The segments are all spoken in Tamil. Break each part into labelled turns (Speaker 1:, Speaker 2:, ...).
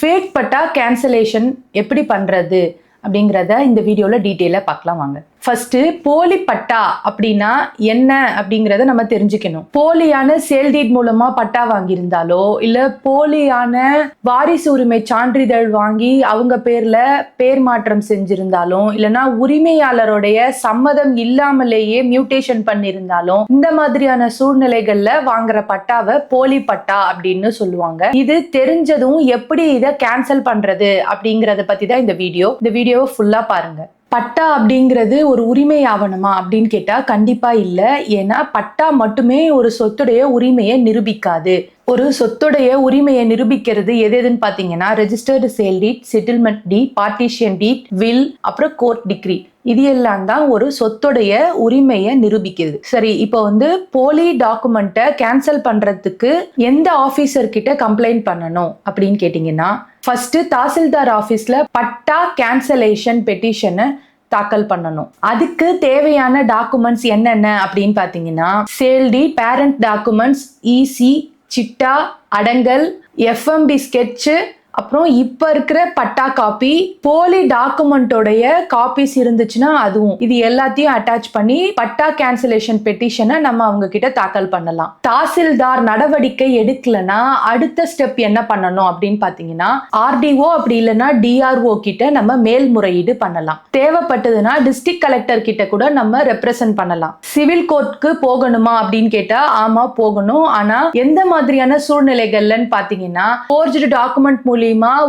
Speaker 1: ஃபேக் பட்டா கேன்சலேஷன் எப்படி பண்றது அப்படிங்கிறத இந்த வீடியோல டீட்டெயிலாக பார்க்கலாம் வாங்க. ஃபர்ஸ்ட் போலி பட்டா அப்படின்னா என்ன அப்படிங்கிறத நம்ம தெரிஞ்சுக்கணும். போலியான சேல் டீட் மூலமா பட்டா வாங்கியிருந்தாலோ இல்ல போலியான வாரிசு உரிமை சான்றிதழ் வாங்கி அவங்க பேர்ல பேர் மாற்றம் செஞ்சிருந்தாலும் இல்லைன்னா உரிமையாளருடைய சம்மதம் இல்லாமலேயே மியூட்டேஷன் பண்ணியிருந்தாலும் இந்த மாதிரியான சூழ்நிலைகள்ல வாங்குற பட்டாவை போலி பட்டா அப்படின்னு சொல்லுவாங்க. இது தெரிஞ்சதும் எப்படி இதை கேன்சல் பண்றது அப்படிங்கறத பத்தி தான் இந்த வீடியோவை ஃபுல்லா பாருங்க. பட்டா அப்படிங்கிறது ஒரு உரிமை ஆவணமா அப்படின்னு கேட்டா கண்டிப்பா இல்ல. ஏன்னா பட்டா மட்டுமே ஒரு சொத்துடைய உரிமையை நிரூபிக்காது. ஒரு சொத்துடைய உரிமையை நிரூபிக்கிறது எதுன்னு பாத்தீங்கன்னா registered sale deed, settlement deed, partition deed, will, அப்புறம் கோர்ட் டிகிரி, இது எல்லாம் தான் ஒரு சொத்துடைய உரிமையை நிரூபிக்கிறது. சரி, இப்போ போலி டாக்குமெண்ட்டை கேன்சல் பண்றதுக்கு எந்த ஆபீசர் கிட்ட கம்ப்ளைண்ட் பண்ணணும் அப்படின்னு கேட்டீங்கன்னா ஃபர்ஸ்ட் தாசில்தார் ஆபீஸ்ல பட்டா கேன்சலேஷன் பெட்டிஷனை தாக்கல் பண்ணணும். அதுக்கு தேவையான டாக்குமெண்ட்ஸ் என்னென்ன அப்படின்னு பாத்தீங்கன்னா சேல் டீட், பேரண்ட் டாக்குமெண்ட்ஸ், இசி, சிட்டா, அடங்கல், எஃப்எம்பி ஸ்கெட்ச், அப்புறம் இப்ப இருக்கிற பட்டா காப்பி, போலி டாக்குமெண்டோடைய காப்பீஸ் இருந்துச்சுன்னா அதுவும், இது எல்லாத்தையும் அட்டாச் பண்ணி பட்டா கேன்சலேஷன் பெட்டிஷனை நம்ம அவங்க கிட்ட தாக்கல் பண்ணலாம். தாசில்தார் நடவடிக்கை எடுக்கலன்னா அடுத்த ஸ்டெப் என்ன பண்ணணும் அப்படின்னு பாத்தீங்கன்னா ஆர்டிஓ அப்படி இல்லைன்னா டிஆர்ஓ கிட்ட நம்ம மேல்முறையீடு பண்ணலாம். தேவைப்பட்டதுன்னா டிஸ்ட்ரிக்ட் கலெக்டர் கிட்ட கூட நம்ம ரெப்ரசன்ட் பண்ணலாம். சிவில் கோர்ட்டுக்கு போகணுமா அப்படின்னு கேட்டா ஆமா போகணும். ஆனா எந்த மாதிரியான சூழ்நிலைகள்லன்னு பாத்தீங்கன்னா ஃபோர்ஜ்டு டாக்குமெண்ட் மூலமா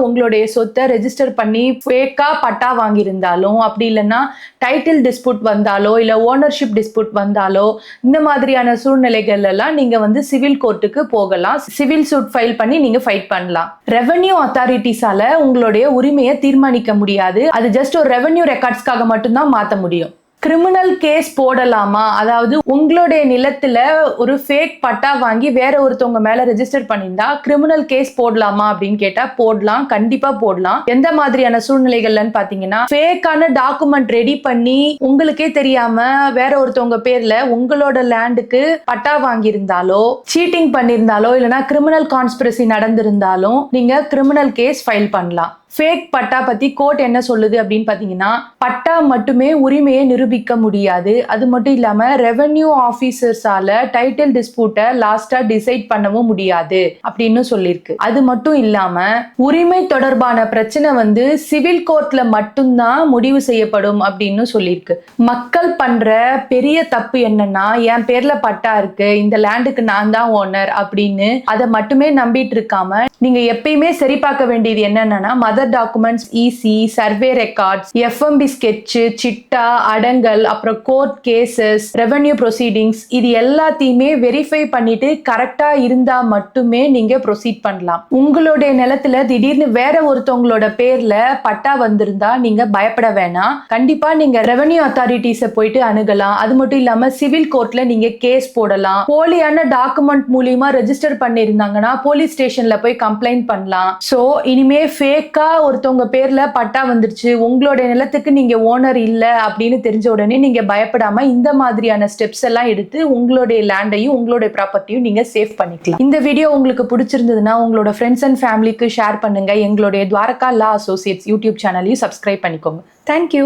Speaker 1: உங்களுடைய சொத்தை ரெஜிஸ்டர் பண்ணி ஃபேக்கா பட்டா வாங்கியிருந்தாலும் அப்படி இல்லைன்னா டைட்டில் டிஸ்பியூட் வந்தாலோ இல்ல ஓனர்ஷிப் டிஸ்பியூட் வந்தாலோ இந்த மாதிரியான சூழ்நிலைகள் எல்லாம் நீங்க சிவில் கோர்ட்டுக்கு போகலாம். சிவில் சூட் ஃபைல் பண்ணி நீங்க ஃபைட் பண்ணலாம். ரெவென்யூ அத்தாரிட்டிஸால உங்களுடைய உரிமையை தீர்மானிக்க முடியாது. அது ஜஸ்ட் ஒரு ரெவென்யூ ரெக்கார்ட்ஸ்க்காக மட்டும்தான் மாற்ற முடியும். கிரிமினல் கேஸ் போடலாமா, அதாவது உங்களுடைய நிலத்துல ஒரு ஃபேக் பட்டா வாங்கி வேற ஒருத்தவங்க மேல ரெஜிஸ்டர் பண்ணியிருந்தா கிரிமினல் கேஸ் போடலாமா அப்படின்னு கேட்டா போடலாம், கண்டிப்பா போடலாம். எந்த மாதிரியான சூழ்நிலைகள்லன்னு பாத்தீங்கன்னா ஃபேக்கான டாக்குமெண்ட் ரெடி பண்ணி உங்களுக்கே தெரியாம வேற ஒருத்தவங்க பேர்ல உங்களோட லேண்டுக்கு பட்டா வாங்கியிருந்தாலோ, சீட்டிங் பண்ணியிருந்தாலோ இல்லைன்னா கிரிமினல் கான்ஸ்பிரசி நடந்திருந்தாலும் நீங்க கிரிமினல் கேஸ் ஃபைல் பண்ணலாம். ஃபேக் பட்டா பத்தி கோர்ட் என்ன சொல்லுது அப்படின்னு பாத்தீங்கன்னா பட்டா மட்டுமே உரிமையை நிரூபிக்க முடியாது. அது மட்டும் இல்லாம ரெவென்யூ ஆபீசர்ஸால டைட்டில் டிஸ்பியூட்டை லாஸ்டா டிசைட் பண்ணவும் முடியாது அப்படின்னு சொல்லியிருக்கு. அது மட்டும் இல்லாம உரிமை தொடர்பான பிரச்சனை சிவில் கோர்ட்ல மட்டும்தான் முடிவு செய்யப்படும் அப்படின்னு சொல்லியிருக்கு. மக்கள் பண்ற பெரிய தப்பு என்னன்னா என் பேர்ல பட்டா இருக்கு, இந்த லேண்டுக்கு நான் தான் ஓனர் அப்படின்னு அதை மட்டுமே நம்பிட்டு இருக்காம நீங்க எப்பயுமே சரி பார்க்க வேண்டியது என்னன்னா mother documents, EC, survey records, FMB sketch, சிட்டா, அடங்கல், அப்புறம் கோர்ட் கேசஸ், ரெவென்யூ ப்ரொசீடிங்ஸ், இது எல்லாத்தையுமே வெரிஃபை பண்ணிட்டு கரெக்டா இருந்தா மட்டுமே நீங்க ப்ரொசீட் பண்ணலாம். உங்களுடைய நிலத்துல திடீர்னு வேற ஒருத்தவங்களோட பேர்ல பட்டா வந்திருந்தா நீங்க பயப்பட வேணாம். கண்டிப்பா நீங்க ரெவென்யூ அத்தாரிட்டிஸை போயிட்டு அணுகலாம். அது மட்டும் இல்லாம சிவில் கோர்ட்ல நீங்க கேஸ் போடலாம். போலியான டாக்குமெண்ட் மூலியமா ரெஜிஸ்டர் பண்ணிருந்தாங்கன்னா போலீஸ் ஸ்டேஷன்ல போய் கம்ப்ளைண்ட் பண்ணலாம். சோ இனிமே ஃபேக்கா ஒருத்தவங்க பேர்ல பட்டா வந்துருச்சு, உங்களுடைய நிலத்துக்கு நீங்க ஓனர் இல்ல அப்படின்னு தெரிஞ்ச உடனே நீங்க பயப்படாம இந்த மாதிரியான ஸ்டெப்ஸ் எல்லாம் எடுத்து உங்களுடைய லேண்டையும் உங்களுடைய ப்ராப்பர்ட்டியும் நீங்க சேவ் பண்ணிக்கலாம். இந்த வீடியோ உங்களுக்கு பிடிச்சிருந்ததுன்னா உங்களோட ஃப்ரெண்ட்ஸ் அண்ட் ஃபேமிலிக்கு ஷேர் பண்ணுங்க. எங்களுடைய துவாரகா லா அசோசியேட்ஸ் யூடியூப் சேனலையும் சப்ஸ்கிரைப் பண்ணிக்கோங்க. தேங்க்யூ.